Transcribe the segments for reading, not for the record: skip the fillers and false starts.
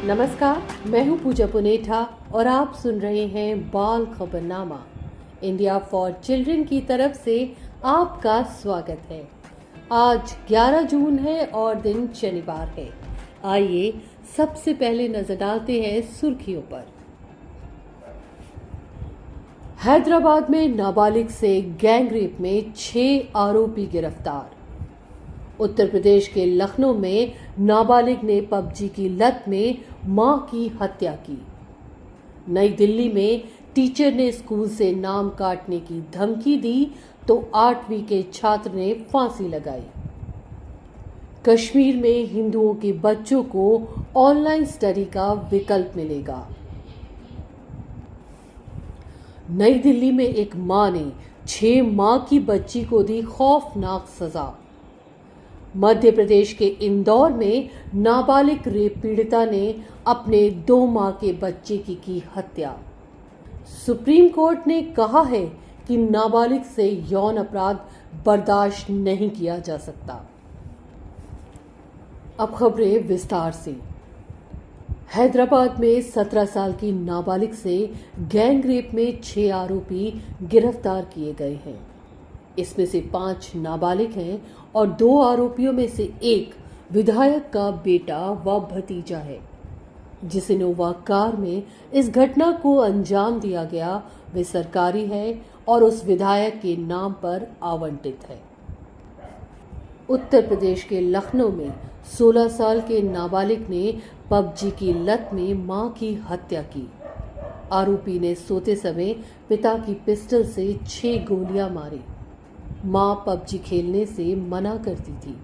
नमस्कार, मैं हूं पूजा पुनेठा और आप सुन रहे हैं बाल खबरनामा। इंडिया फॉर चिल्ड्रन की तरफ से आपका स्वागत है। आज 11 जून है और दिन शनिवार है। आइए सबसे पहले नजर डालते हैं सुर्खियों पर। हैदराबाद में नाबालिग से गैंगरेप में 6 आरोपी गिरफ्तार। उत्तर प्रदेश के लखनऊ में नाबालिग ने पबजी की लत में मां की हत्या की। नई दिल्ली में टीचर ने स्कूल से नाम काटने की धमकी दी तो 8वीं के छात्र ने फांसी लगाई। कश्मीर में हिंदुओं के बच्चों को ऑनलाइन स्टडी का विकल्प मिलेगा। नई दिल्ली में एक मां ने 6 माह की बच्ची को दी खौफनाक सजा। मध्य प्रदेश के इंदौर में नाबालिग रेप पीड़िता ने अपने 2 माह के बच्चे की हत्या। सुप्रीम कोर्ट ने कहा है कि नाबालिग से यौन अपराध बर्दाश्त नहीं किया जा सकता। अब खबरें विस्तार से। हैदराबाद में 17 साल की नाबालिग से गैंगरेप में 6 आरोपी गिरफ्तार किए गए हैं। इसमें से 5 नाबालिग हैं और 2 आरोपियों में से एक विधायक का बेटा व भतीजा है। जिस इनोवा कार में इस घटना को अंजाम दिया गया वे सरकारी है और उस विधायक के नाम पर आवंटित है। उत्तर प्रदेश के लखनऊ में 16 साल के नाबालिग ने पबजी की लत में मां की हत्या की। आरोपी ने सोते समय पिता की पिस्टल से 6 गोलियां मारी। मां पबजी खेलने से मना करती थी।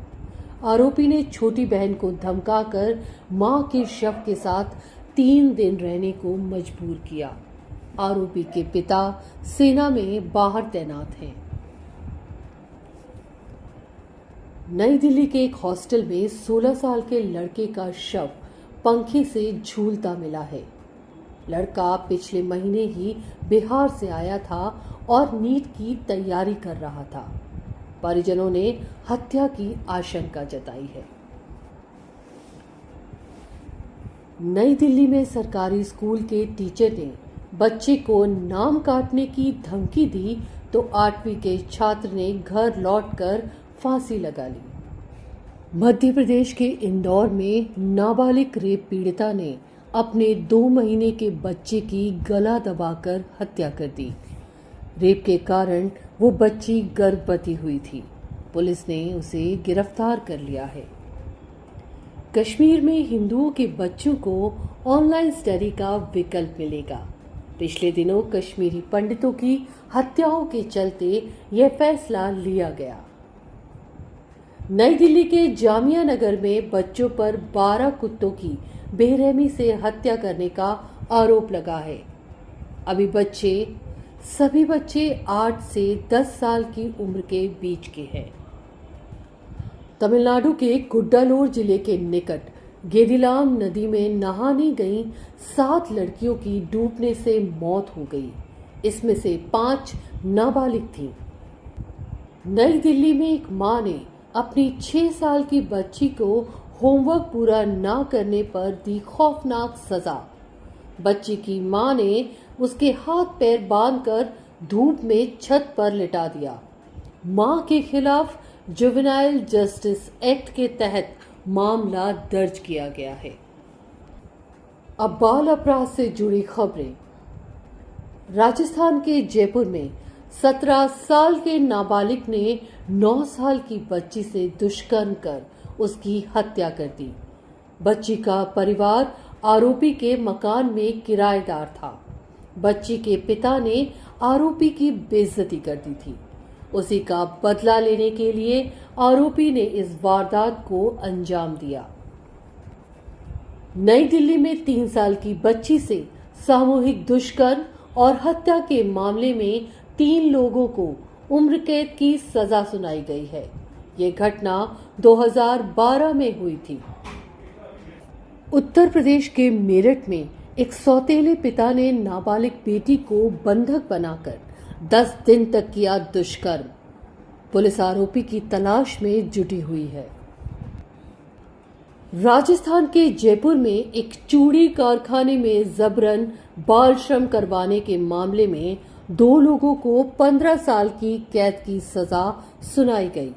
आरोपी ने छोटी बहन को धमकाकर मां के शव के साथ 3 दिन रहने को मजबूर किया। आरोपी के पिता सेना में बाहर तैनात हैं। नई दिल्ली के एक हॉस्टल में 16 साल के लड़के का शव पंखे से झूलता मिला है। लड़का पिछले महीने ही बिहार से आया था और नीट की तैयारी कर रहा था। परिजनों ने हत्या की आशंका जताई है। नई दिल्ली में सरकारी स्कूल के टीचर ने बच्चे को नाम काटने की धमकी दी तो 8वीं के छात्र ने घर लौटकर फांसी लगा ली। मध्य प्रदेश के इंदौर में नाबालिग रेप पीड़िता ने अपने 2 महीने के बच्चे की गला दबाकर हत्या कर दी। रेप के कारण वो बच्ची गर्भवती हुई थी। पुलिस ने उसे गिरफ्तार कर लिया है। कश्मीर में हिंदुओं के बच्चों को ऑनलाइन स्टडी का विकल्प मिलेगा। पिछले दिनों कश्मीरी पंडितों की हत्याओं के चलते यह फैसला लिया गया। नई दिल्ली के जामिया नगर में बच्चों पर 12 कुत्तों की बेरहमी से हत्या करने का आरोप लगा है। सभी बच्चे 8 से 10 साल की उम्र के बीच के हैं। तमिलनाडु के कुड्डालोर जिले के निकट गेदिलाम नदी में नहाने गई 7 लड़कियों की डूबने से मौत हो गई। इसमें से 5 नाबालिग थीं। नई दिल्ली में एक मां ने अपनी 6 साल की बच्ची को होमवर्क पूरा ना करने पर दी खौफनाक सजा। बच्ची की मां ने उसके हाथ पैर बांधकर धूप में छत पर लिटा दिया। मां के खिलाफ जुवेनाइल जस्टिस एक्ट के तहत मामला दर्ज किया गया है। अब बाल अपराध से जुड़ी खबरें। राजस्थान के जयपुर में 17 साल के नाबालिग ने 9 साल की बच्ची से दुष्कर्म कर उसकी हत्या कर दी। बच्ची का परिवार आरोपी के मकान में किराएदार था। बच्ची के पिता ने आरोपी की बेइज्जती कर दी थी। उसी का बदला लेने के लिए आरोपी ने इस वारदात को अंजाम दिया। नई दिल्ली में 3 साल की बच्ची से सामूहिक दुष्कर्म और हत्या के मामले में 3 लोगों को उम्र कैद की सजा सुनाई गई है। ये घटना 2012 में हुई थी। उत्तर प्रदेश के मेरठ में एक सौतेले पिता ने नाबालिग बेटी को बंधक बनाकर 10 दिन तक किया दुष्कर्म। पुलिस आरोपी की तलाश में जुटी हुई है। राजस्थान के जयपुर में एक चूड़ी कारखाने में जबरन बाल श्रम करवाने के मामले में 2 लोगों को 15 साल की कैद की सजा सुनाई गई।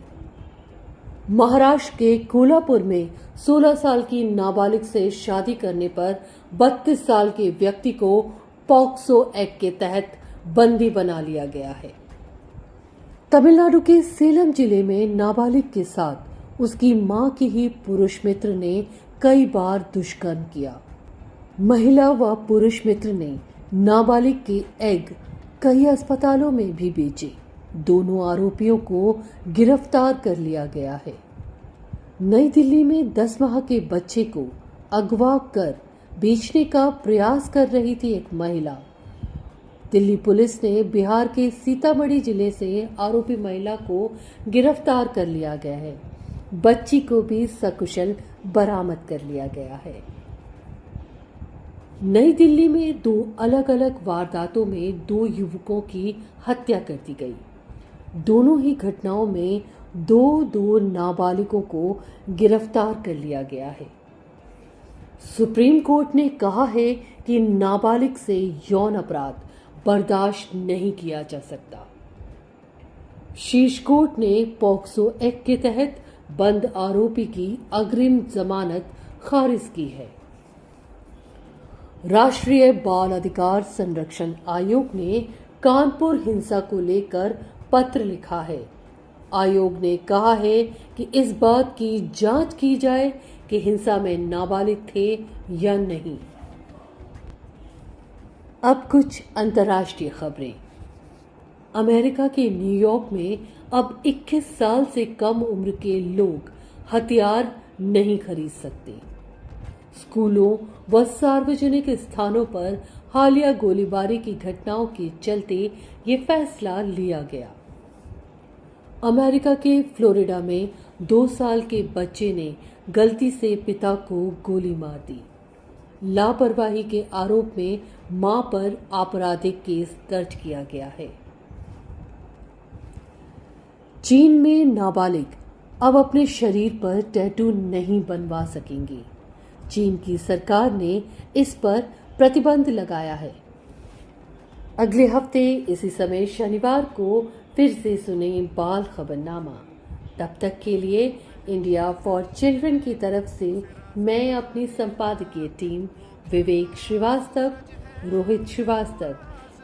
महाराष्ट्र के कोल्हापुर में 16 साल की नाबालिग से शादी करने पर 32 साल के व्यक्ति को पॉक्सो एक्ट के तहत बंदी बना लिया गया है। तमिलनाडु के सेलम जिले में नाबालिग के साथ उसकी मां की ही पुरुष मित्र ने कई बार दुष्कर्म किया। महिला व पुरुष मित्र ने नाबालिग के एग कई अस्पतालों में भी बेचे। दोनों आरोपियों को गिरफ्तार कर लिया गया है। नई दिल्ली में 10 माह के बच्चे को अगवा कर बेचने का प्रयास कर रही थी एक महिला। दिल्ली पुलिस ने बिहार के सीतामढ़ी जिले से आरोपी महिला को गिरफ्तार कर लिया गया है। बच्ची को भी सकुशल बरामद कर लिया गया है। नई दिल्ली में 2 अलग अलग वारदातों में 2 युवकों की हत्या कर दी गई। दोनों ही घटनाओं में 2 नाबालिगों को गिरफ्तार कर लिया गया है। सुप्रीम कोर्ट ने कहा है कि नाबालिग से यौन अपराध बर्दाश्त नहीं किया जा सकता। शीर्ष कोर्ट ने पॉक्सो एक्ट के तहत बंद आरोपी की अग्रिम जमानत खारिज की है। राष्ट्रीय बाल अधिकार संरक्षण आयोग ने कानपुर हिंसा को लेकर पत्र लिखा है। आयोग ने कहा है कि इस बात की जांच की जाए कि हिंसा में नाबालिग थे या नहीं। अब कुछ अंतर्राष्ट्रीय खबरें। अमेरिका के न्यूयॉर्क में अब 21 साल से कम उम्र के लोग हथियार नहीं खरीद सकते। स्कूलों व सार्वजनिक स्थानों पर हालिया गोलीबारी की घटनाओं के चलते ये फैसला लिया गया। अमेरिका के फ्लोरिडा में 2 साल के बच्चे ने गलती से पिता को गोली मार दी। लापरवाही के आरोप में मां पर आपराधिक केस दर्ज किया गया है। चीन में नाबालिग अब अपने शरीर पर टैटू नहीं बनवा सकेंगे। चीन की सरकार ने इस पर प्रतिबंध लगाया है। अगले हफ्ते इसी समय शनिवार को फिर से सुने बाल खबरनामा। तब तक के लिए इंडिया फॉर चिल्ड्रन की तरफ से मैं अपनी संपादकीय टीम विवेक श्रीवास्तव, रोहित श्रीवास्तव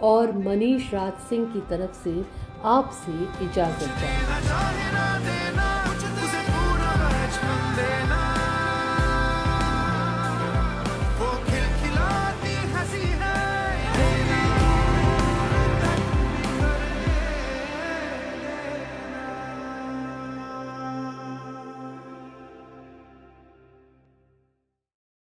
और मनीष राज सिंह की तरफ से आपसे इजाजत चाहती हूं।